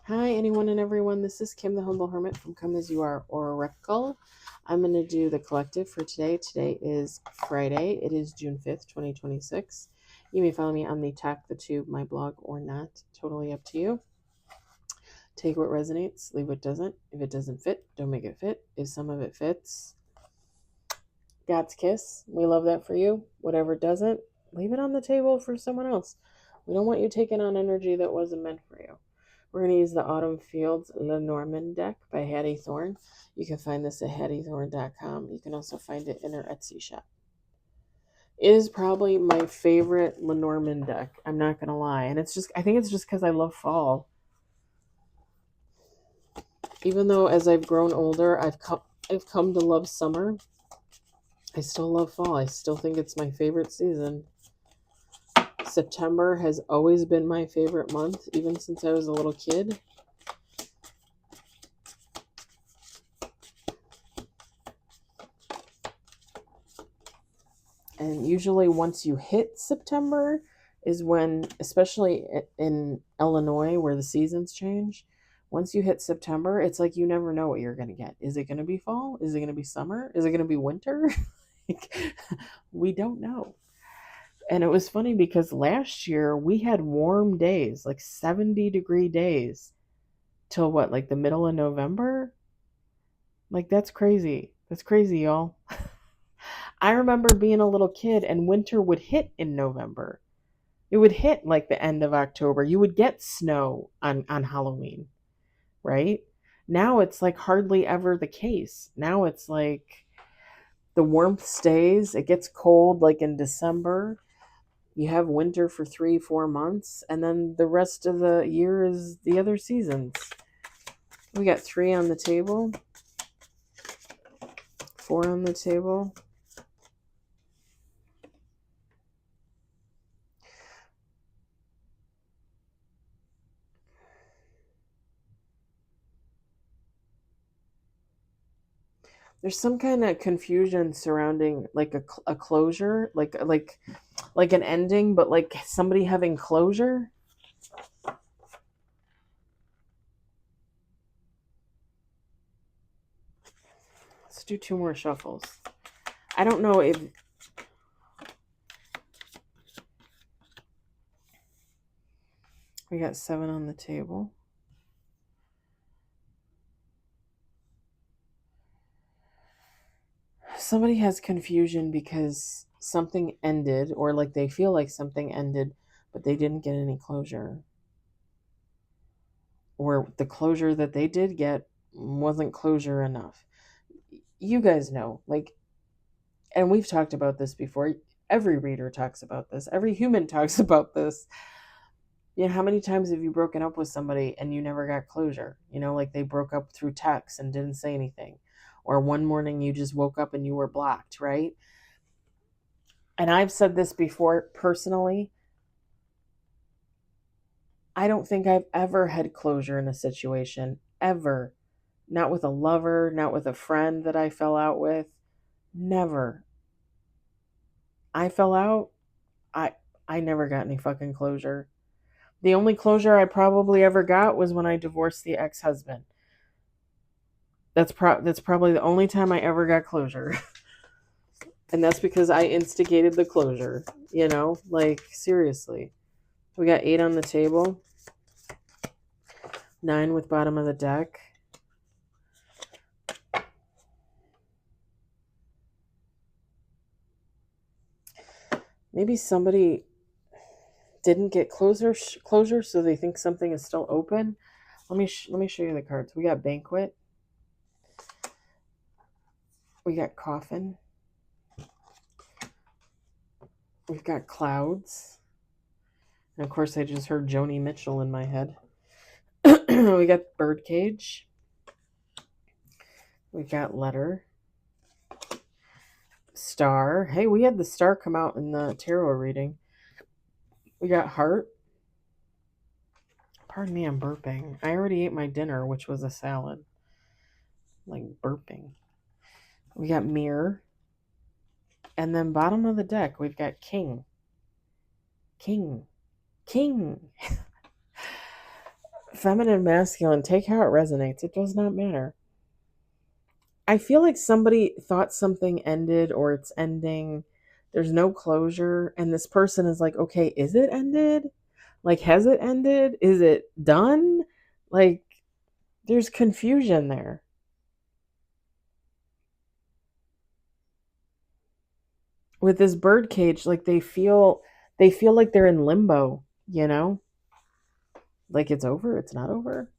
Hi, anyone and everyone. This is Kim, the Humble Hermit from Come As You Are Oracle. I'm going to do the collective for today. Today is Friday. It is June 5th, 2026. You may follow me on the Talk the Tube, my blog, or not. Totally up to you. Take what resonates, leave what doesn't. If it doesn't fit, don't make it fit. If some of it fits, God's kiss. We love that for you. Whatever doesn't, leave it on the table for someone else. We don't want you taking on energy that wasn't meant for you. We're going to use the Autumn Fields Lenormand deck by Hattie Thorne. You can find this at hattiethorne.com. You can also find it in her Etsy shop. It is probably my favorite Lenormand deck. I'm not going to lie. And I think it's just because I love fall. Even though as I've grown older, I've come to love summer, I still love fall. I still think it's my favorite season. September has always been my favorite month, even since I was a little kid. And usually once you hit September is when, especially in Illinois where the seasons change, once you hit September, it's like you never know what you're going to get. Is it going to be fall? Is it going to be summer? Is it going to be winter? We don't know. And it was funny because last year we had warm days, like 70-degree days, till what, like the middle of November? Like, that's crazy. That's crazy, y'all. I remember being a little kid and winter would hit in November. It would hit like the end of October. You would get snow on Halloween, right? Now it's like hardly ever the case. Now it's like the warmth stays. It gets cold like in December. You have winter for 3-4 months, and then the rest of the year is the other seasons. We got 3 on the table, 4 on the table. There's some kind of confusion surrounding like a closure, like an ending, but like somebody having closure. Let's do 2 more shuffles. I don't know if we got 7 on the table. Somebody has confusion because something ended, or like they feel like something ended, but they didn't get any closure. Or the closure that they did get wasn't closure enough. You guys know, like, and we've talked about this before. Every reader talks about this. Every human talks about this. You know, how many times have you broken up with somebody and you never got closure? You know, like they broke up through text and didn't say anything. Or one morning you just woke up and you were blocked, right? And I've said this before personally. I don't think I've ever had closure in a situation, ever. Not with a lover, not with a friend that I fell out with. Never. I fell out. I never got any fucking closure. The only closure I probably ever got was when I divorced the ex-husband. That's probably the only time I ever got closure. And that's because I instigated the closure, you know? Like, seriously. We got 8 on the table. 9 with bottom of the deck. Maybe somebody didn't get closure, so they think something is still open. Let me show you the cards. We got banquet. We got coffin. We've got clouds. And of course, I just heard Joni Mitchell in my head. We got birdcage. We got letter. Star. Hey, we had the star come out in the tarot reading. We got heart. Pardon me, I'm burping. I already ate my dinner, which was a salad. Like burping. We got mirror. And then bottom of the deck, we've got king. King. feminine, masculine, take how it resonates. It does not matter. I feel like somebody thought something ended or it's ending. There's no closure. And this person is like, okay, is it ended? Like, has it ended? Is it done? Like, there's confusion there. With this bird cage, like they feel like they're in limbo, you know? Like it's over, it's not over.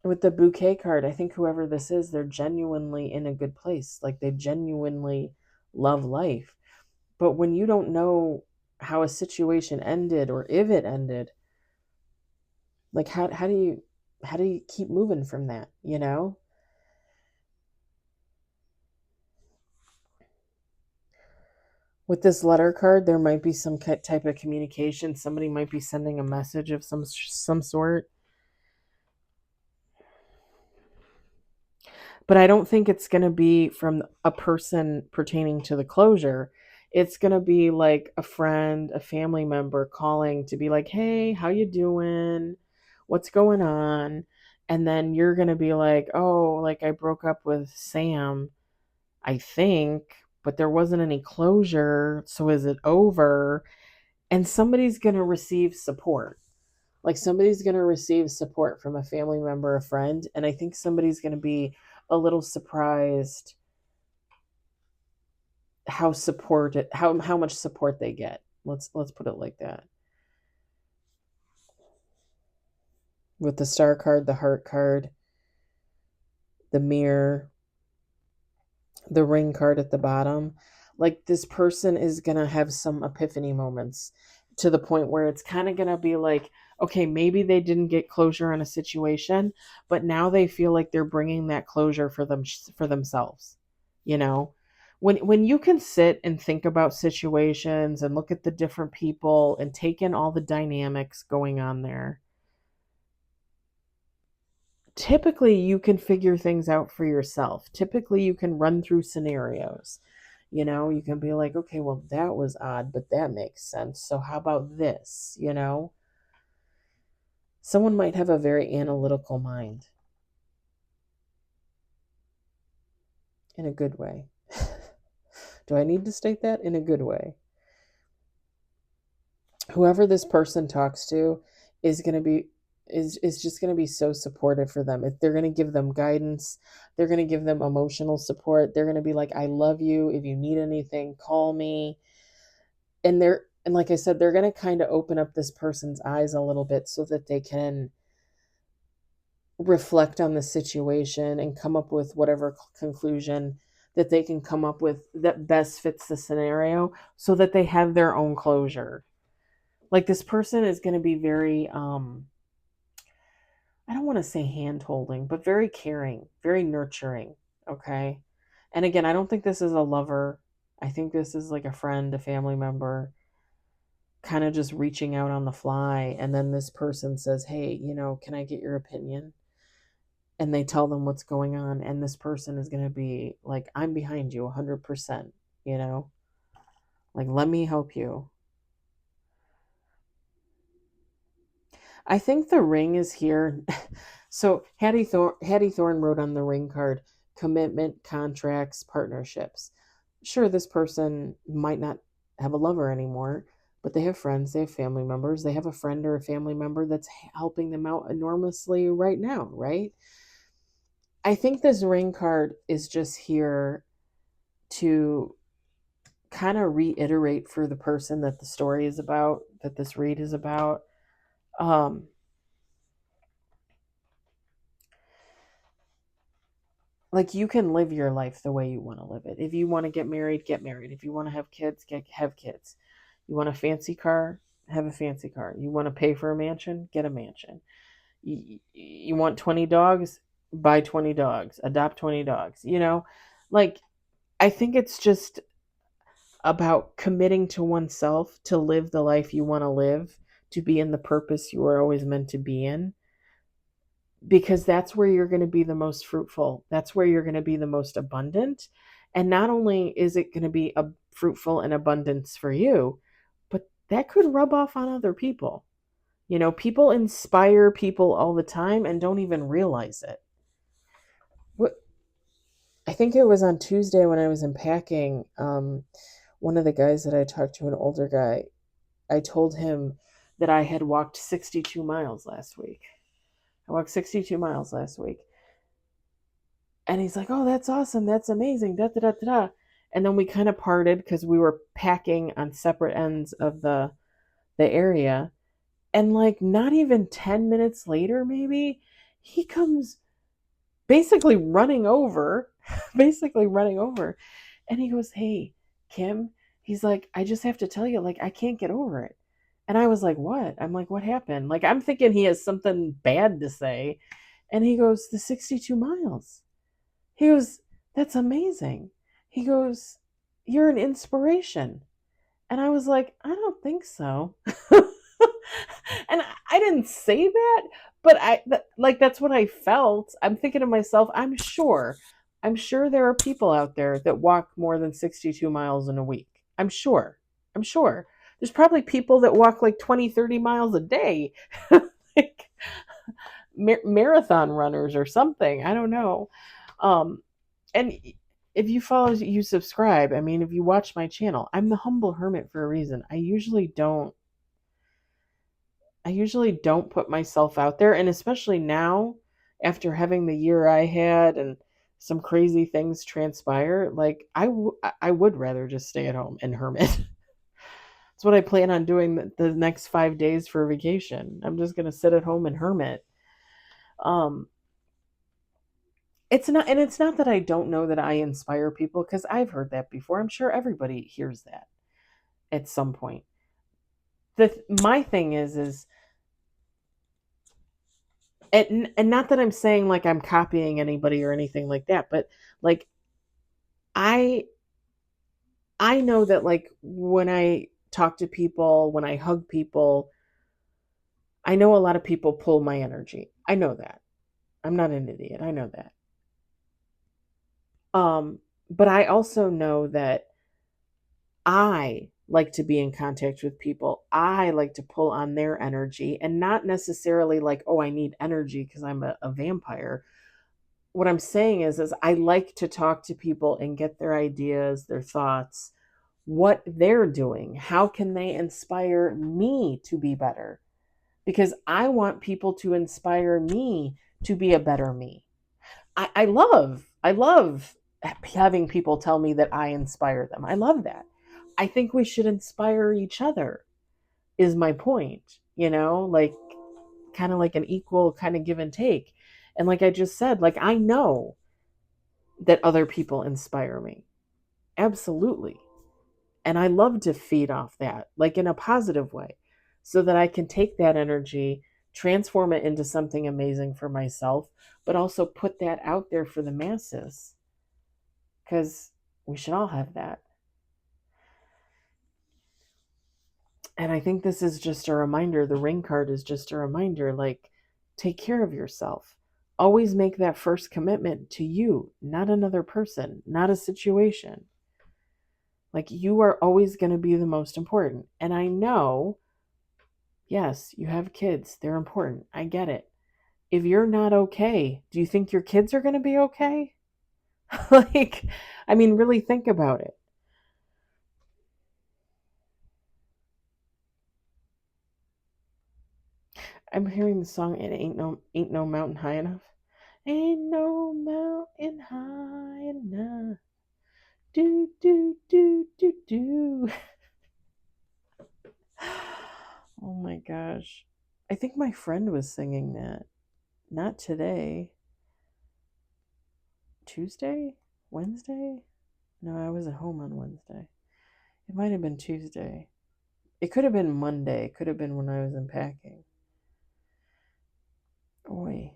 With the bouquet card, I think whoever this is, they're genuinely in a good place. Like they genuinely love life. But when you don't know how a situation ended or if it ended, like how do you keep moving from that, you know? With this letter card, there might be some type of communication. Somebody might be sending a message of some sort. But I don't think it's going to be from a person pertaining to the closure. It's going to be like a friend, a family member calling to be like, "Hey, how you doing? What's going on?" And then you're going to be like, "Oh, like I broke up with Sam, I think, but there wasn't any closure, so is it over?" And somebody's going to receive support. Like somebody's going to receive support from a family member, a friend, and I think somebody's going to be a little surprised how much support they get. Let's put it like that. With the star card, the heart card, the mirror, the ring card at the bottom, like this person is going to have some epiphany moments to the point where it's kind of going to be like, okay, maybe they didn't get closure on a situation, but now they feel like they're bringing that closure for themselves, you know? When you can sit and think about situations and look at the different people and take in all the dynamics going on there, typically you can figure things out for yourself. Typically you can run through scenarios. You know, you can be like, okay, well, that was odd, but that makes sense. So how about this? You know, someone might have a very analytical mind in a good way. Do I need to state that? In a good way. Whoever this person talks to is going to be is just going to be so supportive for them. If they're going to give them guidance, they're going to give them emotional support. They're going to be like, I love you. If you need anything, call me. And like I said, they're going to kind of open up this person's eyes a little bit so that they can reflect on the situation and come up with whatever conclusion that they can come up with that best fits the scenario so that they have their own closure. Like this person is going to be very I don't want to say hand holding, but very caring, very nurturing. Okay. And again, I don't think this is a lover. I think this is like a friend, a family member, kind of just reaching out on the fly. And then this person says, hey, can I get your opinion? And they tell them what's going on. And this person is going to be like, I'm behind you 100%, you know, like, let me help you. I think the ring is here. So Hattie Thorne wrote on the ring card, commitment, contracts, partnerships. Sure, this person might not have a lover anymore, but they have friends, they have family members, they have a friend or a family member that's helping them out enormously right now, right? I think this ring card is just here to kind of reiterate for the person that the story is about, that this read is about. Um, like you can live your life the way you want to live it. If you want to get married, get married. If you want to have kids, have kids. You want a fancy car, have a fancy car. You want to pay for a mansion, get a mansion. You want 20 dogs, buy 20 dogs, adopt 20 dogs. Like I think it's just about committing to oneself to live the life you want to live, to be in the purpose you were always meant to be in, because that's where you're going to be the most fruitful. That's where you're going to be the most abundant. And not only is it going to be a fruitful and abundance for you, that could rub off on other people. People inspire people all the time and don't even realize it. I think it was on Tuesday when I was unpacking. One of the guys that I talked to, an older guy, I told him that I had walked 62 miles last week. I walked 62 miles last week. And he's like, "Oh, that's awesome. That's amazing. Da da da da da." And then we kind of parted because we were packing on separate ends of the area. And like not even 10 minutes later, maybe, he comes basically running over, basically running over. And he goes, "Hey, Kim," he's like, "I just have to tell you, like, I can't get over it." And I was like, "What?" I'm like, "What happened?" Like, I'm thinking he has something bad to say. And he goes, "The 62 miles." He goes, "That's amazing." He goes, "You're an inspiration." And I was like, "I don't think so." And I didn't say that, but that's what I felt. I'm thinking to myself, I'm sure there are people out there that walk more than 62 miles in a week. I'm sure there's probably people that walk like 20, 30 miles a day. Like marathon runners or something. I don't know. And if you follow, you subscribe. I mean, if you watch my channel, I'm the humble hermit for a reason. I usually don't put myself out there, and especially now, after having the year I had and some crazy things transpire, like I would rather just stay at home and hermit. That's what I plan on doing the next 5 days for vacation. I'm just gonna sit at home and hermit. Um, it's not that I don't know that I inspire people, because I've heard that before. I'm sure everybody hears that at some point. My thing is and not that I'm saying like I'm copying anybody or anything like that, but like I I know that like when I talk to people, when I hug people, I know a lot of people pull my energy. I know that. I'm not an idiot. I know that. But I also know that I like to be in contact with people. I like to pull on their energy, and not necessarily like, oh, I need energy because I'm a vampire. What I'm saying is I like to talk to people and get their ideas, their thoughts, what they're doing. How can they inspire me to be better? Because I want people to inspire me to be a better me. I love having people tell me that I inspire them. I love that. I think we should inspire each other, is my point, like kind of like an equal kind of give and take. And like I just said, like I know that other people inspire me. Absolutely. And I love to feed off that, like in a positive way, so that I can take that energy, transform it into something amazing for myself, but also put that out there for the masses, because we should all have that. And I think this is just a reminder. The ring card is just a reminder, like, take care of yourself. Always make that first commitment to you, not another person, not a situation. Like, you are always going to be the most important. And I know, yes, you have kids. They're important. I get it. If you're not okay, do you think your kids are going to be okay? Like, I mean, really think about it. I'm hearing the song, "It ain't no mountain high enough." Ain't no mountain high enough. Do do do do do. Oh my gosh. I think my friend was singing that. Not today. Tuesday? Wednesday? No, I was at home on Wednesday. It might have been Tuesday. It could have been Monday. It could have been when I was unpacking. Oi.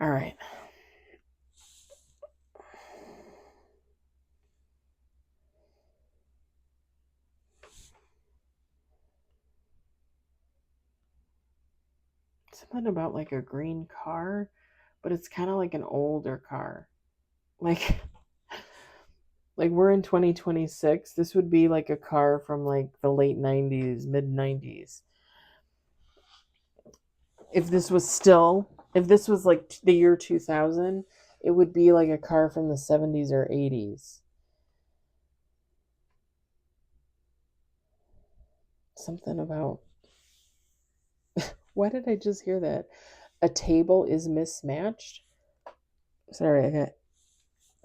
All right. something about like a green car, but it's kind of like an older car. Like we're in 2026. This would be like a car from like the late 90s, mid 90s. If this was like the year 2000, it would be like a car from the 70s or 80s. Something about, why did I just hear that? A table is mismatched. Sorry, I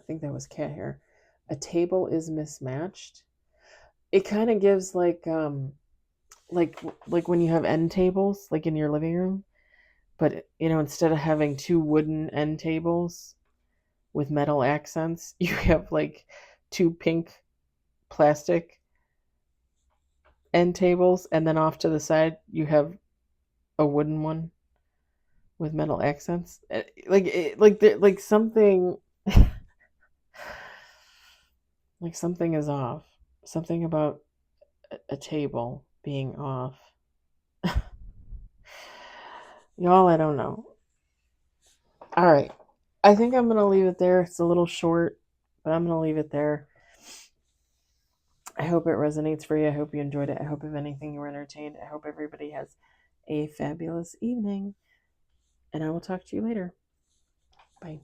think that was cat hair. A table is mismatched. It kind of gives like when you have end tables like in your living room, but instead of having two wooden end tables with metal accents, you have like two pink plastic end tables, and then off to the side you have a wooden one with metal accents. Like something like something is off. Something about a table being off. Y'all, I don't know. All right. I think I'm going to leave it there. It's a little short, but I'm going to leave it there. I hope it resonates for you. I hope you enjoyed it. I hope, if anything, you were entertained. I hope everybody has a fabulous evening. And I will talk to you later. Bye.